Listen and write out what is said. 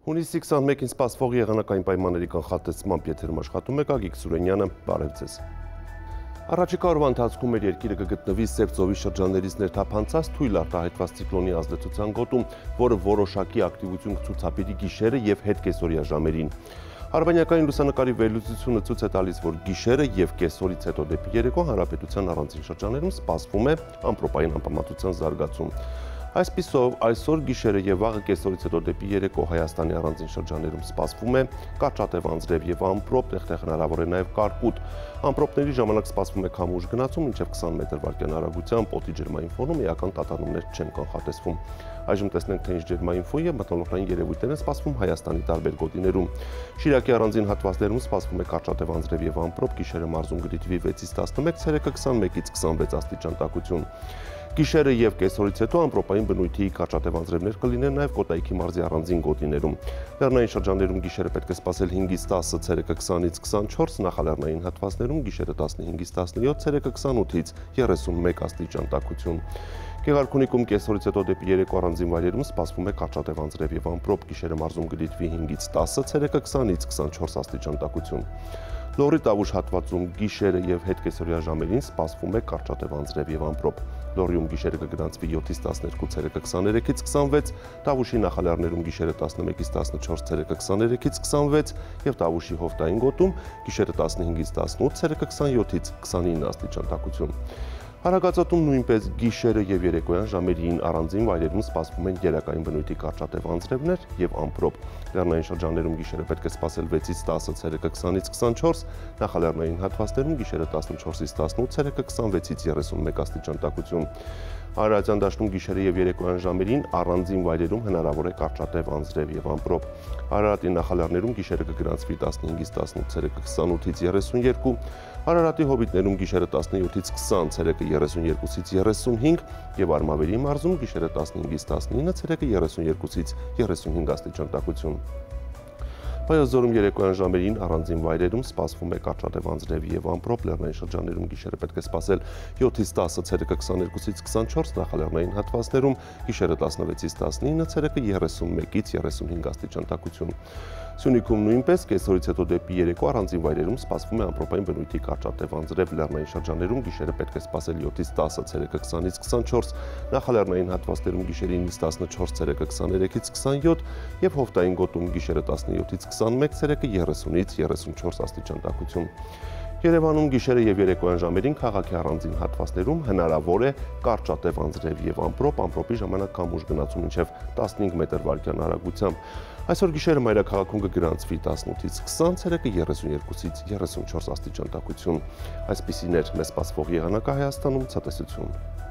Հունիսի 21-ին սպասվող եղանակային պայմանների կանխատեսմամբ եթերում աշխատում է Գագիկ Սուրենյանը, բարև ձեզ։ Առաջիկա օրվա ընթացքում մեր երկիրը կգտնվի Սև ծովի շրջաններից ներթափանցած թույլ արտահայտված ցիկլոնի ազդեցության գոտում, որը որոշակի ակտիվություն կցուցաբերի գիշերը եւ հետկեսօրյա ժամերին։ Արբանյակային լուսանկարի վերլուծությունը ցույց է տալիս, որ գիշերը եւ կեսօրից հետո դեպի երեկո հանրապետության առանձին շրջաններում սպասվում է ամպրոպային անպամատության զարգացում։ Այսպիսով, այսօր գիշերը եւ վաղը կեսօրից հետո դեպի երեկո Հայաստանի առանձին շրջաններում սպասվում է կարճատև անձրև եւ ամպրոպ, տեղտեղ հնարավոր է նաեւ կարկուտ։ Ամպրոպների ժամանակ սպասվում է քամուշ գնացում, մինչեւ 20 մետր վարկյան արագությամբ, օդի ջերմային ֆոնում էական տատանումներ չեն կանխատեսվում։ Այժմ տեսնենք, թե ինչ ջերմային ֆոն եւ մթնոլորտային երևույթներ են սպասվում Հայաստանի տարբեր գոտիներում։ Շիրակի առանձին հատվածներում սպասվում է կարճատև անձրև եւ ամպրոպ, գիշերը մարզում կդիտվի 6-ից 11, ցերեկը 21-ից 26 աստիճան տաքություն։ Գիշերը եւ կեսօրից հետո ամպրոպային բնույթի կարճատև անձրևներ կլինեն նաեւ Կոտայքի մարզի առանձին գոտիներում։ Լեռնային շրջաններում գիշերը պետք է սպասել 5-ից 10, ցերեկը 20-ից 24, նախալեռնային հատվածներում գիշերը 15-ից 17, ցերեկը 28-ից 31 աստիճան տաքություն։ Գեղարքունիքում կեսօրից հետո դեպի երեկո առանձին վայրերում սպասվում է կարճատև անձրև եւ ամպրոպ, գիշերը մարզում կդիտվի 5-ից 10, ցերեկը 20-ից 24 աստիճան տաքություն։ Լոռի Տավուշ հատվածում գիշերը եւ հետկեսօրյա ժամերին սպասվում է կարճատև անձրև եւ ամպրոպ։ Լոռիում գիշերը կգնացվի 7-ից 12, ցերեկը 23-ից 26, Տավուշի նախալեռներում գիշերը 11-ից 14, ցերեկը 23-ից 26 եւ Տավուշի հովտային գոտում գիշերը 15-ից 18, ցերեկը 27-ից 29 աստիճան տաքություն։ Հարագածոտում նույնպես գիշերը եւ երեկոյան ժամերին առանձին վայրերում սպասվում են երակային բնույթի կարճատև անձրևներ եւ ամպրոպ։ Լեռնային շրջաններում գիշերը պետք է սպասել 6-ից 10, ցերեկը 20-ից 24, նախալեռնային հատվածներում գիշերը 14-ից 18, ցերեկը 26-ից 31 աստիճան տաքություն։ Արարատյան դաշտում գիշերը եւ երեկոյան ժամերին առանձին վայրերում հնարավոր է կարճատև անձրև եւ ամպրոպ։ Արարատի նախալեռներում գիշերը կգրանցվի 15-ից 18, ցերեկը 28-ից 32, Արարատի հոբիտներում գիշերը 17-ից 20, ցերեկը 32-ից 35 եւ Արմավերի մարզում գիշերը 15-ից 19, ցերեկը 32-ից 35 աստիճան տաքություն։ Վայոց ձորում երեկոյան ժամերին առանձին վայրերում սպասվում է կարճատև անձրև եւ ամպրոպ, լեռնային շրջաններում գիշերը պետք է սպասել 7-ից 10, ցերեկը 22-ից 24, նախալեռնային հատվածներում գիշերը 16-ից 19, ցերեկը 31-ից 35 աստիճան տաքություն։ Սյունիքում նույնպես կեսօրից հետո դեպի երեկո առանձին վայրերում սպասվում է ամպրոպային բնույթի կարճատև անձրև, լեռնային շրջաններում գիշերը պետք է սպասել 7-ից 10, ցերեկը 20-ից 24, նախալեռնային հատվածներում գիշերը 9-ից 14, ցերեկը 23-ից 27 եւ հովտային գոտում գիշերը 17-ից 21, ցերեկը 30-ից 34 աստիճան տաքություն։ Երևանում գիշերը եւ երեկոյան ժամերին քաղաքի առանձին հատվածներում հնարավոր է կարճատև անձրև եւ ամպրոպ, ամպրոպի ժամանակ քամուշ գնացում մինչեւ 15 մետր վարկյան արագությամբ։ Այսօր գիշերը մայրաքաղաքում կգրանցվի 18-ից 20, ցերեկը 32-ից 34 աստիճան տաքություն։ Այսպիսին էր մեզ սպասվող եղանակը Հայաստանում, ցտեսություն։